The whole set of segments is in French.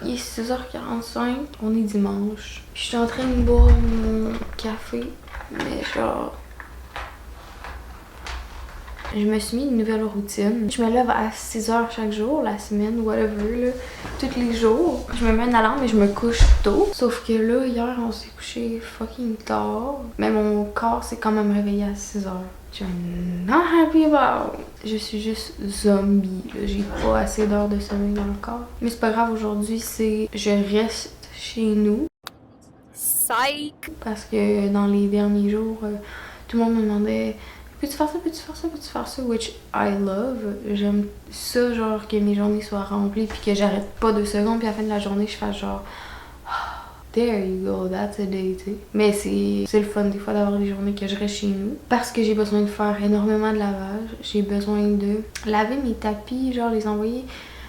il est 6h45, on est dimanche. Je suis en train de boire mon café, mais genre... Je me suis mis une nouvelle routine. Je me lève à 6h chaque jour, la semaine, whatever, là, tous les jours. Je me mets une alarme et je me couche tôt. Sauf que là, hier, on s'est couché fucking tard. Mais mon corps s'est quand même réveillé à 6h. Je suis not happy about. Je suis juste zombie. J'ai pas assez d'heures de sommeil dans le corps. Mais c'est pas grave, aujourd'hui, c'est je reste chez nous. Psych! Parce que dans les derniers jours, tout le monde me demandait peux-tu faire ça, peux-tu faire ça, peux-tu faire ça, which I love. J'aime ça, genre que mes journées soient remplies puis que j'arrête pas 2 secondes puis à la fin de la journée, je fasse genre there you go, that's a day, tu sais. Mais c'est le fun des fois d'avoir des journées que je reste chez nous parce que j'ai besoin de faire énormément de lavage. J'ai besoin de laver mes tapis, genre les envoyer.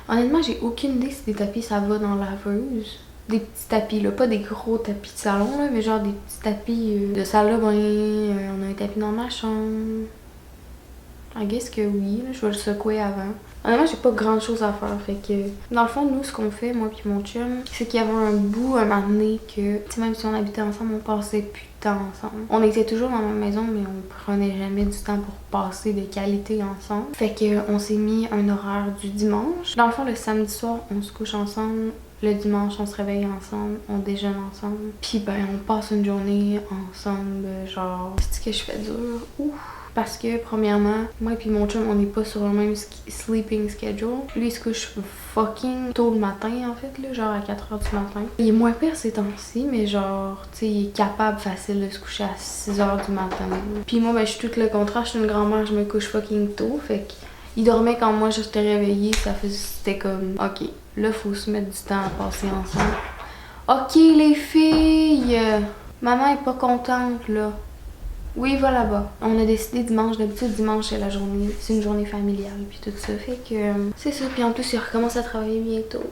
Honnêtement, j'ai aucune idée si des tapis ça va dans la laveuse. Des petits tapis, là, pas des gros tapis de salon, là, mais genre des petits tapis de salle de bain. On a un tapis dans ma chambre. I guess que oui, là, je vais le secouer avant. Honnêtement, j'ai pas grand chose à faire, fait que... Dans le fond, nous, ce qu'on fait, moi puis mon chum, c'est qu'il y avait un bout, un moment donné, que... Tu sais, même si on habitait ensemble, on passait plus de temps ensemble. On était toujours dans la même maison, mais on prenait jamais du temps pour passer de qualité ensemble. Fait que on s'est mis un horaire du dimanche. Dans le fond, le samedi soir, on se couche ensemble. Le dimanche, on se réveille ensemble, on déjeune ensemble. Puis ben, on passe une journée ensemble, genre... C'est ce que je fais dur? Ouf! Parce que, premièrement, moi et mon chum, on n'est pas sur le même sleeping schedule. Lui, il se couche fucking tôt le matin, en fait, là, genre à 4h du matin. Il est moins pire ces temps-ci, mais genre, tu sais, il est capable facile de se coucher à 6h du matin. Puis moi, ben, je suis tout le contraire, je suis une grand-mère, je me couche fucking tôt, fait qu'il dormait quand moi j'étais réveillée, c'était comme, ok, là, faut se mettre du temps à passer ensemble. Ok, les filles, maman est pas contente, là. Oui, va là-bas. On a décidé dimanche, d'habitude dimanche c'est la journée, c'est une journée familiale puis tout ça, fait que c'est ça. Puis en plus il recommence à travailler bientôt.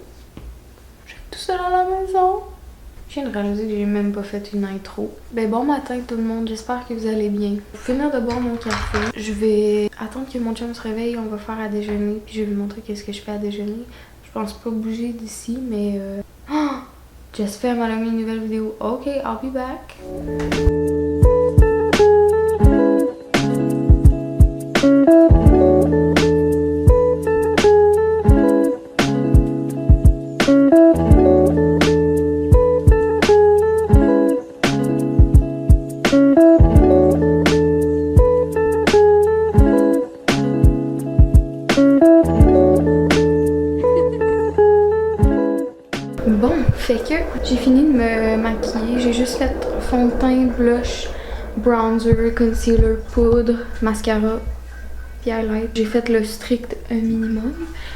Je suis tout seul à la maison. Je viens de réaliser que j'ai même pas fait une intro. Ben bon matin tout le monde, j'espère que vous allez bien. Pour finir de boire mon café, je vais attendre que mon chum se réveille, on va faire à déjeuner puis je vais lui montrer qu'est-ce que je fais à déjeuner. Je pense pas bouger d'ici mais j'espère m'a mis une nouvelle vidéo. Ok, I'll be back. Bon, fait que j'ai fini de me maquiller. J'ai juste fait fond de teint, blush, bronzer, concealer, poudre, mascara, puis highlight. J'ai fait le strict minimum.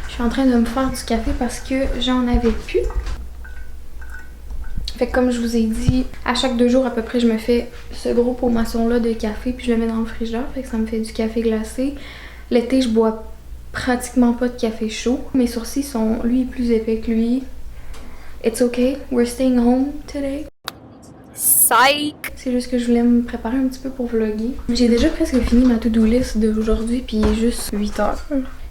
Je suis en train de me faire du café parce que j'en avais plus. Fait que comme je vous ai dit, à chaque 2 jours à peu près, je me fais ce gros pot maçon là de café puis je le mets dans le frigidaire. Fait que ça me fait du café glacé. L'été, je bois pratiquement pas de café chaud. Mes sourcils sont, lui, plus épais que lui. It's okay, we're staying home today. Psych! C'est juste que je voulais me préparer un petit peu pour vlogger. J'ai déjà presque fini ma to-do list d'aujourd'hui, puis il est juste 8h.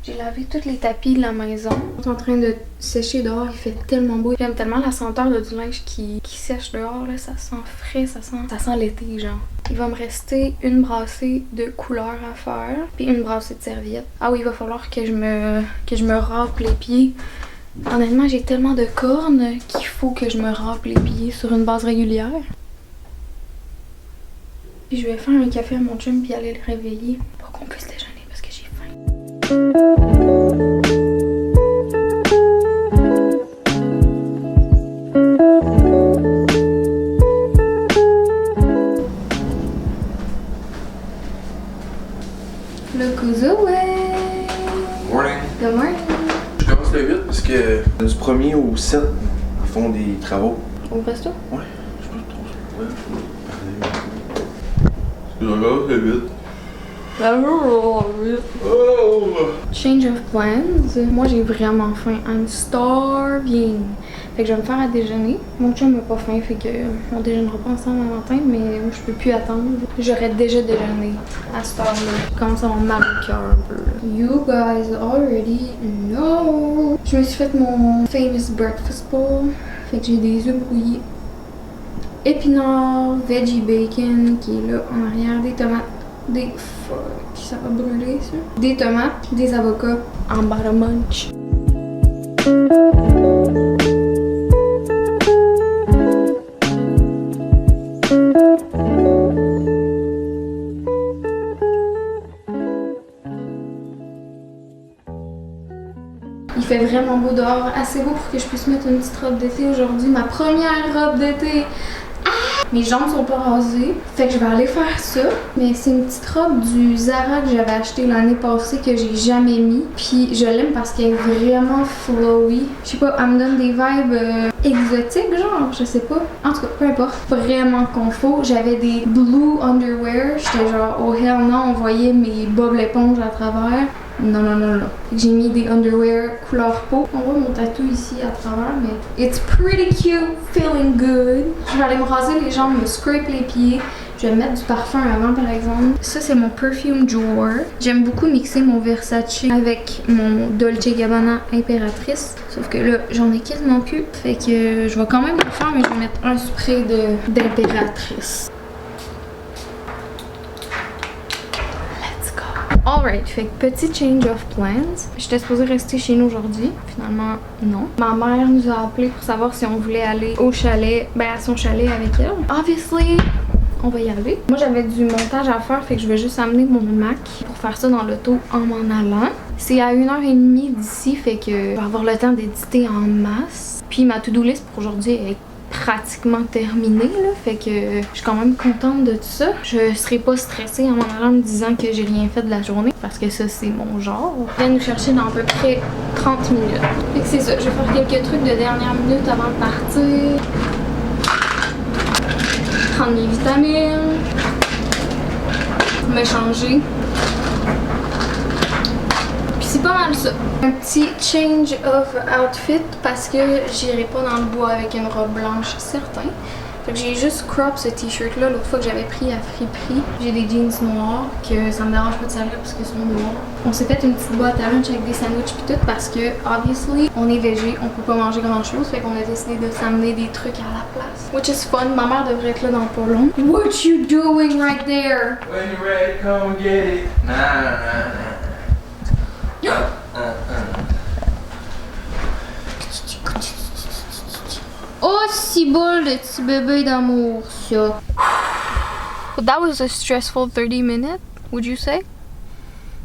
J'ai lavé tous les tapis de la maison. Je suis en train de sécher dehors, il fait tellement beau. J'aime tellement la senteur de du linge qui sèche dehors, là. Ça sent frais, ça sent l'été, genre. Il va me rester une brassée de couleur à faire, puis une brassée de serviettes. Ah oui, il va falloir que je me râpe les pieds. Honnêtement, j'ai tellement de cornes qu'il faut que je me râpe les pieds sur une base régulière. Puis je vais faire un café à mon chum puis aller le réveiller pour qu'on puisse déjeuner parce que j'ai faim. Look who's away! Morning! Good morning! Je commence le 8 parce que du 1er au 7, ils font des travaux. Au resto? Ouais, je peux trop. Ouais, je peux parler. Je commence le 8. Change of plans. Moi j'ai vraiment faim. I'm starving. Fait que je vais me faire à déjeuner. Mon chum n'a pas faim, fait que on déjeunera pas ensemble un matin, mais moi je peux plus attendre. J'aurais déjà déjeuné à cette heure-là. Je commence à avoir mal au cœur un peu. You guys already know. Je me suis fait mon famous breakfast bowl. Fait que j'ai des œufs brouillés, épinards, veggie bacon qui est là en arrière, des tomates, des fuck, ça va brûler ça. Des tomates, des avocats en butter munch. Il fait vraiment beau dehors, assez beau pour que je puisse mettre une petite robe d'été aujourd'hui. Ma première robe d'été! Ah! Mes jambes sont pas rasées, fait que je vais aller faire ça. Mais c'est une petite robe du Zara que j'avais acheté l'année passée que j'ai jamais mis. Puis je l'aime parce qu'elle est vraiment flowy. Je sais pas, elle me donne des vibes exotiques genre, je sais pas. En tout cas, peu importe. Vraiment confort. J'avais des blue underwear. J'étais genre, oh hell non, on voyait mes bobs l'éponge à travers. Non, non, non, non. J'ai mis des underwear couleur peau. On voit mon tatou ici à travers, mais it's pretty cute, feeling good. Je vais aller me raser les jambes, me scrape les pieds. Je vais mettre du parfum avant, par exemple. Ça, c'est mon perfume drawer. J'aime beaucoup mixer mon Versace avec mon Dolce Gabbana Impératrice. Sauf que là, j'en ai quasiment plus. Fait que je vais quand même le faire, mais je vais mettre un spray d'Impératrice. Alright, fait que petit change of plans. J'étais supposée rester chez nous aujourd'hui. Finalement, non. Ma mère nous a appelé pour savoir si on voulait aller au chalet, ben à son chalet avec elle. Obviously, on va y aller. Moi, j'avais du montage à faire, fait que je vais juste amener mon Mac pour faire ça dans l'auto en m'en allant. C'est à 1h30 d'ici, fait que je vais avoir le temps d'éditer en masse. Puis ma to-do list pour aujourd'hui est pratiquement terminée là, fait que je suis quand même contente de tout ça. Je serai pas stressée en m'en allant me disant que j'ai rien fait de la journée parce que ça c'est mon genre. Je viens nous chercher dans à peu près 30 minutes. Fait que c'est ça, je vais faire quelques trucs de dernière minute avant de partir. Prendre mes vitamines, me changer. C'est pas mal ça. Un petit change of outfit parce que j'irai pas dans le bois avec une robe blanche, certain. Fait que j'ai juste crop ce t-shirt là l'autre fois que j'avais pris à friperie. J'ai des jeans noirs que ça me dérange pas de salir parce qu'ils sont noirs. On s'est fait une petite boîte à lunch avec des sandwichs pis tout parce que obviously on est végé, on peut pas manger grand chose. Fait qu'on a décidé de s'amener des trucs à la place. Which is fun. Ma mère devrait être là dans pas long. What you doing right there? When you're ready, come get it. Nah, nah, nah. Oh, si bol de petit bébé d'amour, ça. That was a stressful 30 minutes, would you say?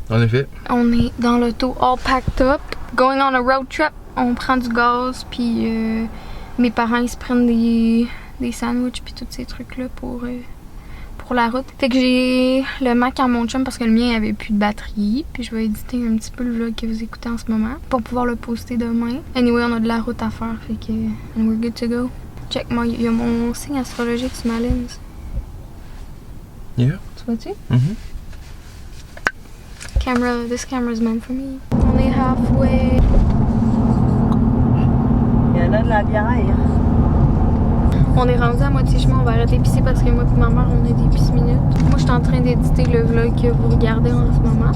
En effet. On est dans l'auto, all packed up, going on a road trip. On prend du gaz, puis mes parents ils se prennent des sandwichs puis tous ces trucs là pour la route. Fait que j'ai le Mac à mon chum parce que le mien avait plus de batterie. Puis je vais éditer un petit peu le vlog que vous écoutez en ce moment pour pouvoir le poster demain. Anyway, on a de la route à faire. Fait que and we're good to go. Check, moi, il y a mon signe astrologique sur ma lens. Yeah. Tu vois-tu? Mm-hmm. This camera is meant for me. On est halfway. Il y en a de la bière. On est rendu à moitié chemin, on va arrêter d'épicer parce que moi et ma mère on a des 10 minutes. Moi je suis en train d'éditer le vlog que vous regardez en ce moment.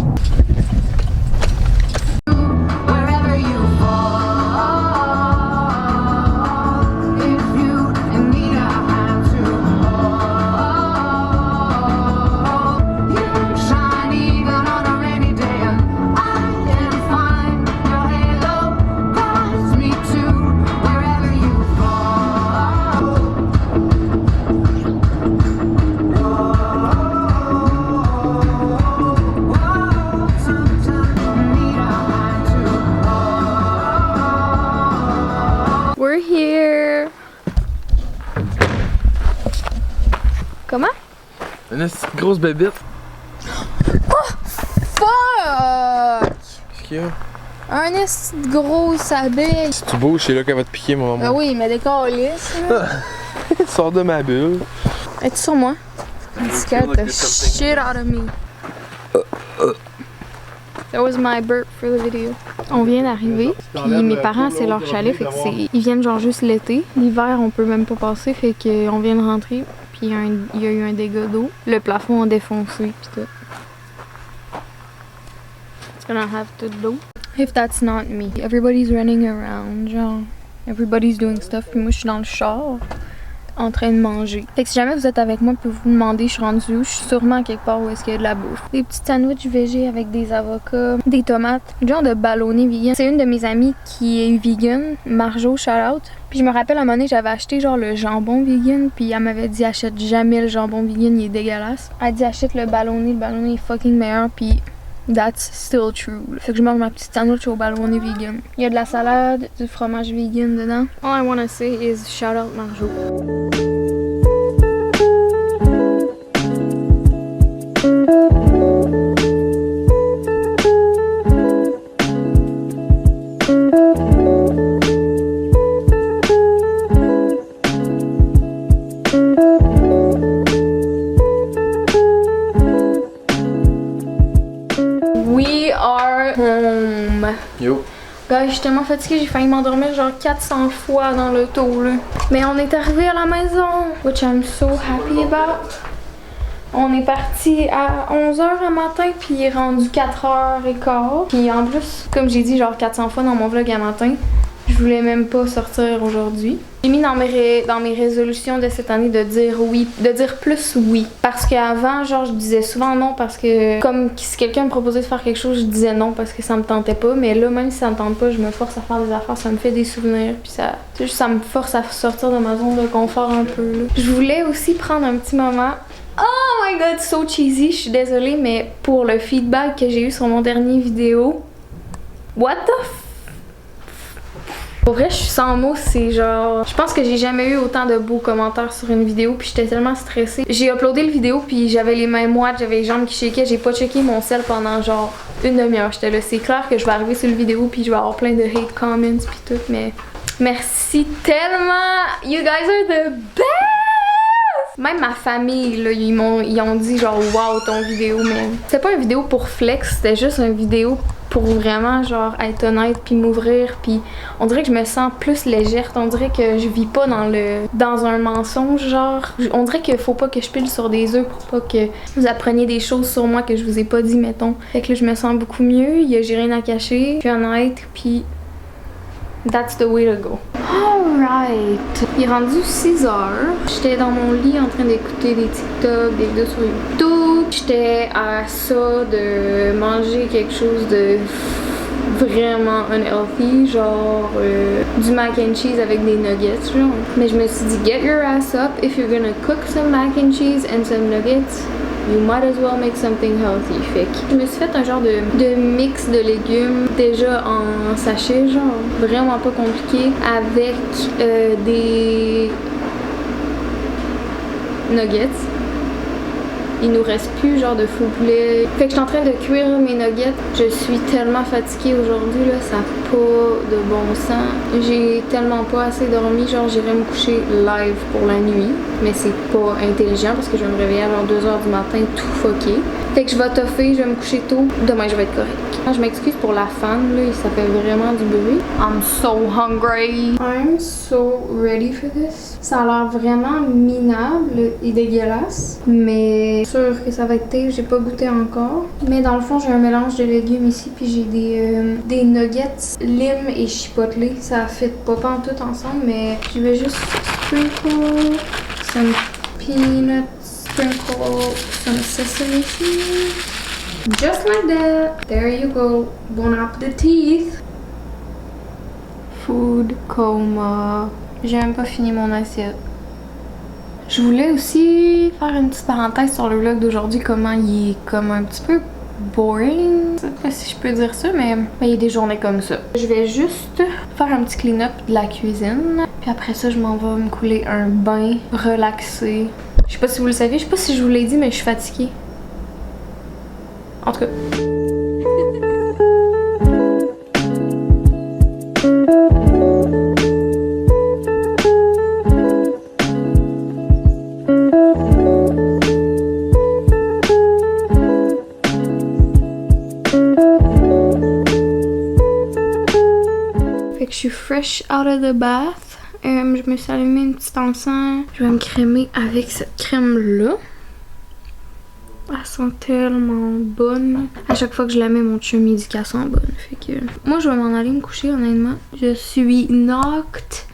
We're here. Comment? Une petite grosse bébite. Oh! Fuck! Qu'est-ce qu'il y a? Un esti de grosse abeille. Si tu bouges, c'est là qu'elle va te piquer, mon maman. Ah oui, mais des câlisses. Sors de ma bulle. Es-tu sur moi? You scared the shit out of me. That was my burp for the video. On vient d'arriver, puis mes parents, c'est leur chalet, fait que ils viennent genre juste l'été. L'hiver, on peut même pas passer, fait qu'on vient de rentrer, puis il y a eu un dégât d'eau. Le plafond a défoncé, puis tout. It's gonna have to do. If that's not me. Everybody's running around, genre. Everybody's doing stuff, puis moi je suis dans le char, en train de manger. Fait que si jamais vous êtes avec moi, puis vous me demandez je suis rendue où, je suis sûrement quelque part où est-ce qu'il y a de la bouffe. Des petits sandwichs végé avec des avocats, des tomates, genre de ballonné vegan. C'est une de mes amies qui est vegan, Marjo, shout out. Puis je me rappelle à un moment donné, j'avais acheté genre le jambon vegan, puis elle m'avait dit achète jamais le jambon vegan, il est dégueulasse. Elle a dit achète le ballonné est fucking meilleur, puis that's still true. Fait que je mange ma petite sandwich au ballonné vegan. Il y a de la salade, du fromage vegan dedans. All I wanna say is shout out Marjo. We are home. Yo. Guys, je suis tellement fatiguée, j'ai failli m'endormir genre 400 fois dans l'auto là. Mais on est arrivé à la maison, which I'm so happy about. On est parti à 11h un matin, puis il est rendu 4h15. Puis en plus, comme j'ai dit genre 400 fois dans mon vlog à matin, je voulais même pas sortir aujourd'hui. J'ai mis dans mes résolutions de cette année de dire oui, de dire plus oui. Parce qu'avant, genre, je disais souvent non parce que comme si quelqu'un me proposait de faire quelque chose, je disais non parce que ça me tentait pas. Mais là, même si ça me tente pas, je me force à faire des affaires, ça me fait des souvenirs. Puis ça me force à sortir de ma zone de confort un peu. Là. Je voulais aussi prendre un petit moment. Oh my god, so cheesy, je suis désolée, mais pour le feedback que j'ai eu sur mon dernier vidéo, what the f... Pour vrai, je suis sans mots, c'est genre... Je pense que j'ai jamais eu autant de beaux commentaires sur une vidéo, puis j'étais tellement stressée. J'ai uploadé le vidéo, puis j'avais les mains moites, j'avais les jambes qui shakeaient, j'ai pas checké mon sel pendant genre une demi-heure. J'étais là, c'est clair que je vais arriver sur le vidéo, puis je vais avoir plein de hate comments, puis tout, mais... Merci tellement! You guys are the best! Même ma famille, là, ils ont dit genre wow ton vidéo, mais c'était pas une vidéo pour flex, c'était juste une vidéo pour vraiment genre être honnête puis m'ouvrir, puis on dirait que je me sens plus légère, on dirait que je vis pas dans un mensonge, genre on dirait qu'il faut pas que je pile sur des œufs pour pas que vous appreniez des choses sur moi que je vous ai pas dit, mettons. Fait que là je me sens beaucoup mieux, j'ai rien à cacher, je suis honnête, puis that's the way to go. Alright, il est rendu 6h. J'étais dans mon lit en train d'écouter des TikTok, des vidéos sur YouTube. J'étais à ça de manger quelque chose de vraiment unhealthy, genre du mac and cheese avec des nuggets, genre. Mais je me suis dit, get your ass up if you're gonna cook some mac and cheese and some nuggets. You might as well make something healthy. Fait que je me suis fait un genre de mix de légumes déjà en sachet, genre vraiment pas compliqué, avec des nuggets. Il nous reste plus genre de faux poulet. Fait que je suis en train de cuire mes nuggets. Je suis tellement fatiguée aujourd'hui, là, ça n'a pas de bon sens. J'ai tellement pas assez dormi, genre j'irai me coucher live pour la nuit. Mais c'est pas intelligent parce que je vais me réveiller à genre 2h du matin tout fucké. Fait que je vais toffer, je vais me coucher tôt. Demain je vais être correct. Je m'excuse pour la fan, là, ça fait vraiment du bruit. I'm so hungry. I'm so ready for this. Ça a l'air vraiment minable et dégueulasse. Mais sûr que ça va être taste, j'ai pas goûté encore. Mais dans le fond, j'ai un mélange de légumes ici, puis j'ai des nuggets lime et chipotle. Ça fit pas tout ensemble, mais je vais juste sprinkle some peanuts, sprinkle some sesame seeds. Just like that. There you go. Bon appétit. Food coma. J'ai même pas fini mon assiette. Je voulais aussi faire une petite parenthèse sur le vlog d'aujourd'hui, comment il est comme un petit peu boring. Je sais pas si je peux dire ça, mais il y a des journées comme ça. Je vais juste faire un petit clean-up de la cuisine. Puis après ça, je m'en vais me couler un bain relaxé. Je sais pas si vous le savez, je sais pas si je vous l'ai dit, mais je suis fatiguée. En tout cas. fresh out of the bath. Je me suis allumé une petite encens. Je vais me crémer avec cette crème-là. Elle sent tellement bonne. À chaque fois que je la mets, mon chum il dit qu'elle sent bonne. Fait que moi, je vais m'en aller me coucher, honnêtement. Je suis knocked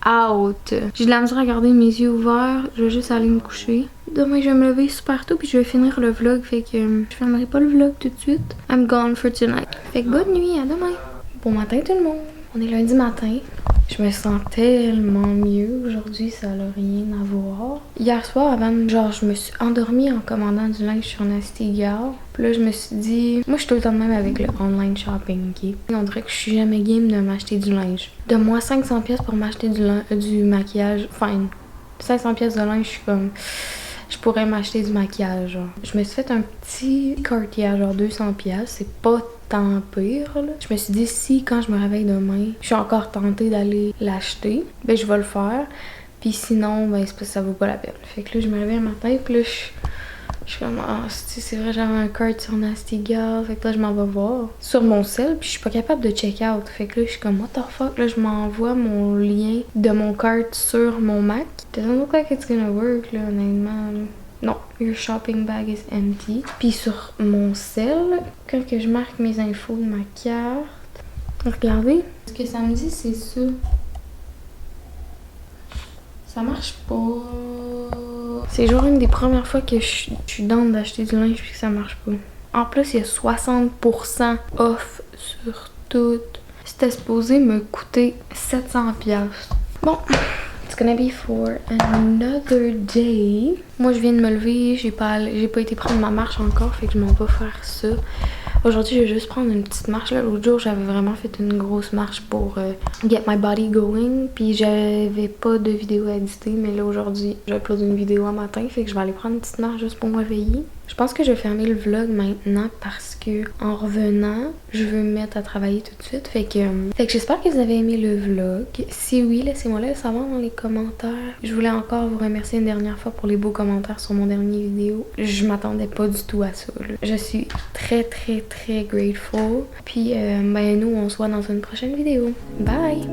out. J'ai de la misère à garder mes yeux ouverts. Je vais juste aller me coucher. Demain, je vais me lever super tôt puis je vais finir le vlog. Fait que je filmerai pas le vlog tout de suite. I'm gone for tonight. Fait que bonne nuit, à demain. Bon matin tout le monde. On est lundi matin. Je me sens tellement mieux. Aujourd'hui, ça n'a rien à voir. Hier soir, avant, je me suis endormie en commandant du linge sur Nasty Gal. Puis là, je me suis dit... Moi, je suis tout le temps de même avec le online shopping, ok? On dirait que je suis jamais game de m'acheter du linge. Donne-moi 500$ pour m'acheter du maquillage. Enfin, 500$ de linge, je suis comme... Je pourrais m'acheter du maquillage, genre. Je me suis fait un petit cartier à genre 200$. C'est pas tant pire, là. Je me suis dit, si quand je me réveille demain, je suis encore tentée d'aller l'acheter, ben je vais le faire. Puis sinon, ben c'est parce que ça vaut pas la peine. Fait que là, je me réveille un matin, puis là, je suis comme, ah, c'est vrai, j'avais un cart sur Nasty Gal. Fait que là, je m'en vais voir sur mon cell, puis je suis pas capable de check out. Fait que là, je suis comme, what the fuck? Là, je m'envoie mon lien de mon cart sur mon Mac. Doesn't look like it's gonna work, là, honnêtement. Non, your shopping bag is empty. Puis sur mon cell, quand que je marque mes infos de ma carte, regardez, ce que ça me dit, c'est ça. Ça marche pas. C'est genre une des premières fois que je suis down d'acheter du linge puis que ça marche pas. En plus, il y a 60% off sur tout. C'était supposé me coûter 700$. Bon. It's gonna be for another day. Moi, je viens de me lever, j'ai pas été prendre ma marche encore, fait que je m'en vais faire ça. Aujourd'hui, je vais juste prendre une petite marche. L'autre jour, j'avais vraiment fait une grosse marche pour get my body going. Puis j'avais pas de vidéo à éditer, mais là aujourd'hui, j'upload une vidéo un matin, fait que je vais aller prendre une petite marche juste pour me réveiller. Je pense que je vais fermer le vlog maintenant parce que en revenant, je veux me mettre à travailler tout de suite. Fait que j'espère que vous avez aimé le vlog. Si oui, laissez-moi le savoir dans les commentaires. Je voulais encore vous remercier une dernière fois pour les beaux commentaires sur mon dernier vidéo. Je m'attendais pas du tout à ça, là. Je suis très grateful. Puis ben nous, on se voit dans une prochaine vidéo. Bye!